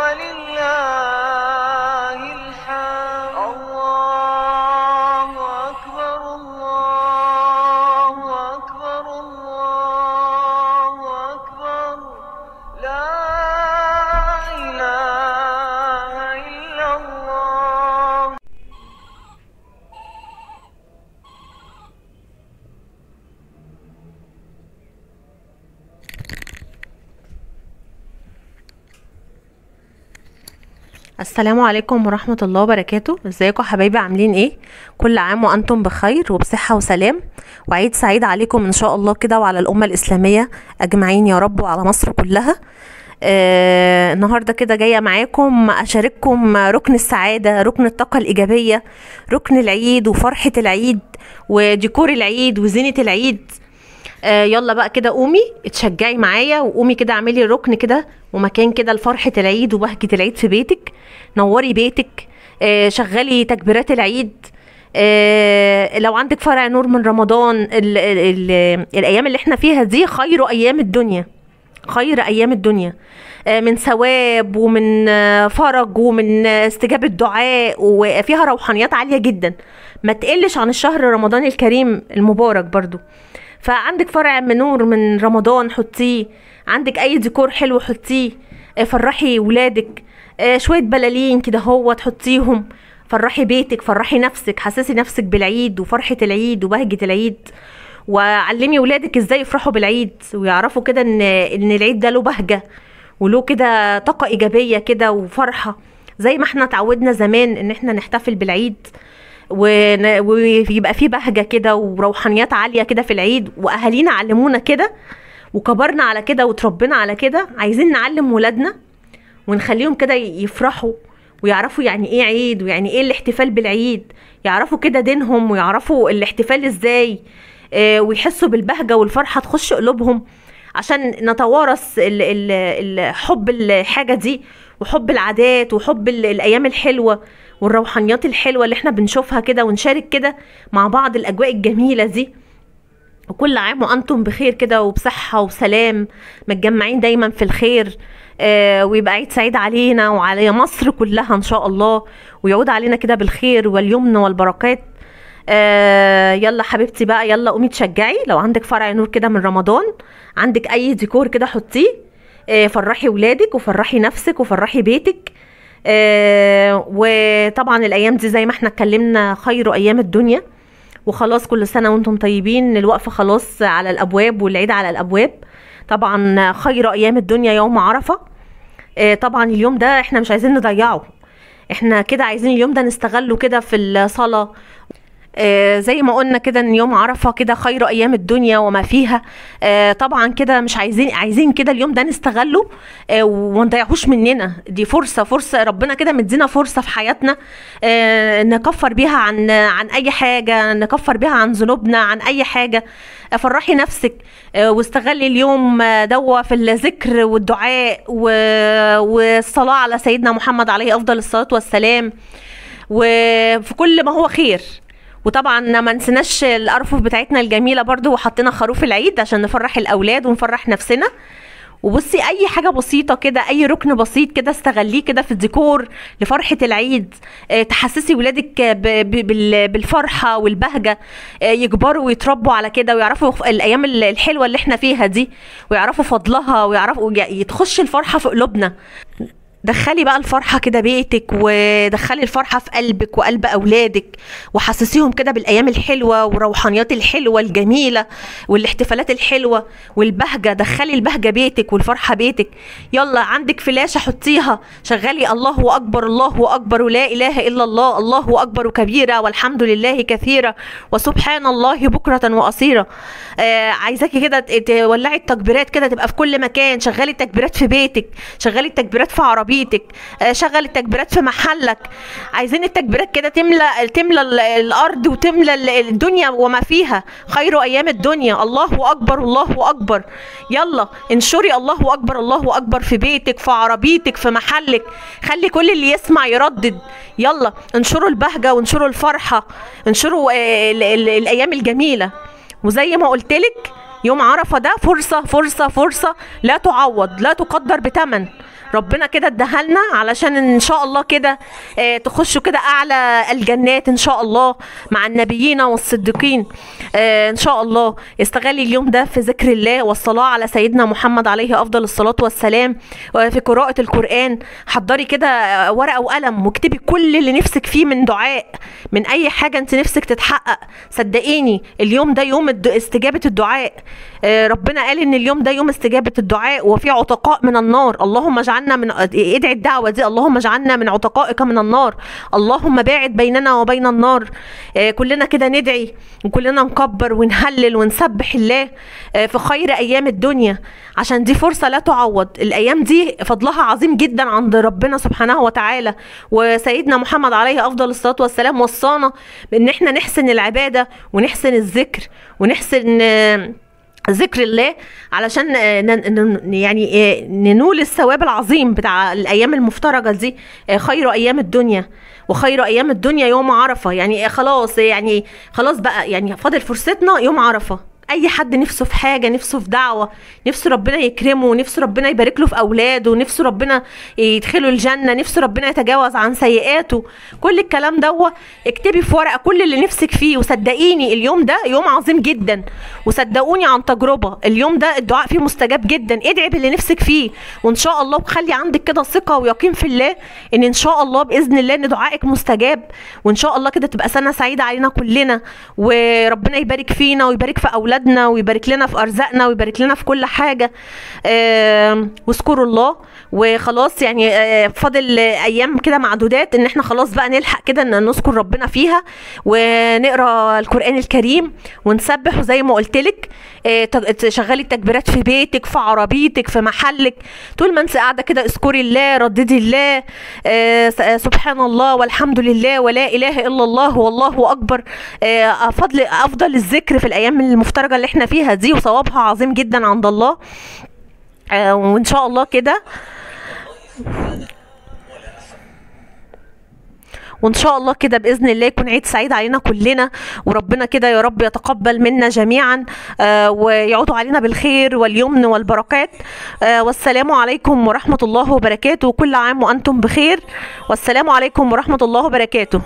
ولله الحمد. الله أكبر الله أكبر الله أكبر، لا إله إلا الله. السلام عليكم ورحمة الله وبركاته. ازيكم حبايبي، عاملين ايه؟ كل عام وانتم بخير وبصحة وسلام، وعيد سعيد عليكم ان شاء الله كده وعلى الأمة الإسلامية أجمعين يا رب، وعلى مصر كلها. النهاردة كده جاية معاكم أشارككم ركن السعادة، ركن الطاقة الإيجابية، ركن العيد وفرحة العيد وديكور العيد وزينة العيد. يلا بقى كده قومي اتشجعي معايا، وقومي كده اعملي ركن كده ومكان كده لفرحة العيد وبهجة العيد في بيتك. نوري بيتك، شغلي تكبيرات العيد. لو عندك فرع نور من رمضان، الايام اللي احنا فيها دي خير ايام الدنيا، خير ايام الدنيا، من ثواب ومن فرج ومن استجابة دعاء، وفيها روحانيات عالية جدا ما تقلش عن الشهر رمضان الكريم المبارك برضو. فعندك فرع من نور من رمضان حطيه، عندك اي ديكور حلو حطيه، فرحي ولادك، شوية بلالين كده هو تحطيهم، فرحي بيتك، فرحي نفسك، حسسي نفسك بالعيد وفرحة العيد وبهجة العيد. وعلمي ولادك ازاي يفرحوا بالعيد ويعرفوا كده ان العيد ده له بهجة وله كده طاقة ايجابية كده وفرحة، زي ما احنا اتعودنا زمان ان احنا نحتفل بالعيد ويبقى فيه بهجة كده وروحانيات عالية كده في العيد. واهالينا علمونا كده وكبرنا على كده وتربينا على كده، عايزين نعلم ولادنا ونخليهم كده يفرحوا ويعرفوا يعني ايه عيد ويعني ايه الاحتفال بالعيد، يعرفوا كده دينهم ويعرفوا الاحتفال ازاي، ويحسوا بالبهجة والفرحة تخش قلوبهم، عشان نتوارث حب الحاجة دي وحب العادات وحب الأيام الحلوة والروحانيات الحلوة اللي احنا بنشوفها كده، ونشارك كده مع بعض الأجواء الجميلة دي. وكل عام وأنتم بخير كده وبصحة وسلام، متجمعين دايما في الخير. ويبقى عيد سعيد علينا وعلى مصر كلها إن شاء الله، ويعود علينا كده بالخير واليمن والبركات. يلا حبيبتي بقى، يلا قومي تشجعي. لو عندك فرع نور كده من رمضان، عندك اي ديكور كده حطيه، فرحي ولادك وفرحي نفسك وفرحي بيتك. وطبعا الايام دي زي ما احنا اتكلمنا خير ايام الدنيا. وخلاص كل سنة وانتم طيبين، الوقفة خلاص على الابواب والعيد على الابواب. طبعا خير ايام الدنيا يوم عرفة. طبعا اليوم ده احنا مش عايزين نضيعه، احنا كده عايزين اليوم ده نستغله كده في الصلاة. زي ما قلنا كده ان يوم عرفة كده خير ايام الدنيا وما فيها. طبعا كده مش عايزين كده اليوم ده نستغله، وما نضيعهوش مننا. دي فرصة ربنا كده مدينا فرصة في حياتنا، نكفر بيها عن اي حاجة، نكفر بيها عن ذنوبنا، عن اي حاجة. فرحي نفسك، واستغلي اليوم دوا في الذكر والدعاء والصلاة على سيدنا محمد عليه افضل الصلاة والسلام، وفي كل ما هو خير. وطبعا ما نسيناش الارفف بتاعتنا الجميله برضو، وحطينا خروف العيد عشان نفرح الاولاد ونفرح نفسنا. وبصي اي حاجه بسيطه كده، اي ركن بسيط كده استغليه كده في الديكور لفرحه العيد، تحسسي ولادك بالفرحه والبهجه، يكبروا ويتربوا على كده ويعرفوا الايام الحلوه اللي احنا فيها دي، ويعرفوا فضلها ويعرفوا تخش الفرحه في قلوبنا. دخلي بقى الفرحة كده بيتك، ودخلي الفرحة في قلبك وقلب أولادك، وحسسيهم كده بالأيام الحلوة والروحانيات الحلوة الجميلة والاحتفالات الحلوة والبهجة. دخلي البهجة بيتك والفرحة بيتك. يلا عندك فلاشة حطيها، شغلي الله أكبر الله أكبر ولا إله إلا الله، الله أكبر كبيرا والحمد لله كثيرا وسبحان الله بكرة وأصيلا. عايزاكي كده تولعي التكبيرات كده، تبقى في كل مكان. شغلي التكبيرات في بيتك، شغلي التكبيرات في عربيتك، شغل التكبيرات في محلك. عايزين التكبيرات كده تملى الارض وتملى الدنيا وما فيها. خير ايام الدنيا الله اكبر الله اكبر. يلا انشري الله اكبر الله اكبر في بيتك، في عربيتك، في محلك. خلي كل اللي يسمع يردد. يلا انشروا البهجة وانشروا الفرحة، انشروا الايام الجميلة. وزي ما قلتلك يوم عرفة ده فرصة فرصة فرصة لا تعوض، لا تقدر بثمن. ربنا كده اداها لنا علشان ان شاء الله كده تخشوا كده اعلى الجنات ان شاء الله مع النبيين والصديقين. ان شاء الله استغلي اليوم ده في ذكر الله والصلاة على سيدنا محمد عليه افضل الصلاة والسلام، وفي قراءة القرآن. حضري كده ورقة وقلم واكتبي كل اللي نفسك فيه من دعاء، من اي حاجة انت نفسك تتحقق. صدقيني اليوم ده يوم استجابة الدعاء. ربنا قال ان اليوم ده يوم استجابة الدعاء وفي عتقاء من النار. اللهم اجعلنا من، ادعي الدعوة دي، اللهم اجعلنا من عتقائك من النار، اللهم باعد بيننا وبين النار. كلنا كده ندعي وكلنا نكبر ونهلل ونسبح الله في خير ايام الدنيا، عشان دي فرصة لا تعوض. الايام دي فضلها عظيم جدا عند ربنا سبحانه وتعالى، وسيدنا محمد عليه افضل الصلاة والسلام وصانا بان احنا نحسن العبادة ونحسن الذكر ونحسن ذكر الله علشان يعني ننول الثواب العظيم بتاع الايام المفترجه دي. خير ايام الدنيا، وخير ايام الدنيا يوم عرفه. يعني خلاص، يعني خلاص بقى، يعني فاضل فرصتنا يوم عرفه. اي حد نفسه في حاجه، نفسه في دعوه، نفسه ربنا يكرمه، نفسه ربنا يبارك له في اولاده، نفسه ربنا يدخله الجنه، نفسه ربنا يتجاوز عن سيئاته، كل الكلام ده اكتبي في ورقه كل اللي نفسك فيه. وصدقيني اليوم ده يوم عظيم جدا، وصدقوني عن تجربه اليوم ده الدعاء فيه مستجاب جدا. ادعي باللي نفسك فيه وان شاء الله، وخلي عندك كده ثقه ويقين في الله ان شاء الله باذن الله ان دعائك مستجاب، وان شاء الله كده تبقى سنه سعيده علينا كلنا، وربنا يبارك فينا ويبارك في اولادنا ويبارك لنا في ارزاقنا ويبارك لنا في كل حاجه. واذكروا الله. وخلاص يعني فاضل ايام كده معدودات ان احنا خلاص بقى نلحق كده ان نذكر ربنا فيها ونقرا القران الكريم ونسبح. وزي ما قلت لك تشغلي التكبيرات في بيتك، في عربيتك، في محلك، طول ما انت قاعده كده اذكري الله، رددي الله، سبحان الله والحمد لله ولا اله الا الله والله اكبر. افضل الذكر في الايام المفترجه اللي احنا فيها دي، وثوابها عظيم جدا عند الله. وان شاء الله كده، وان شاء الله كده باذن الله يكون عيد سعيد علينا كلنا، وربنا كده يا رب يتقبل منا جميعا ويعود علينا بالخير واليمن والبركات. والسلام عليكم ورحمه الله وبركاته، وكل عام وانتم بخير، والسلام عليكم ورحمه الله وبركاته.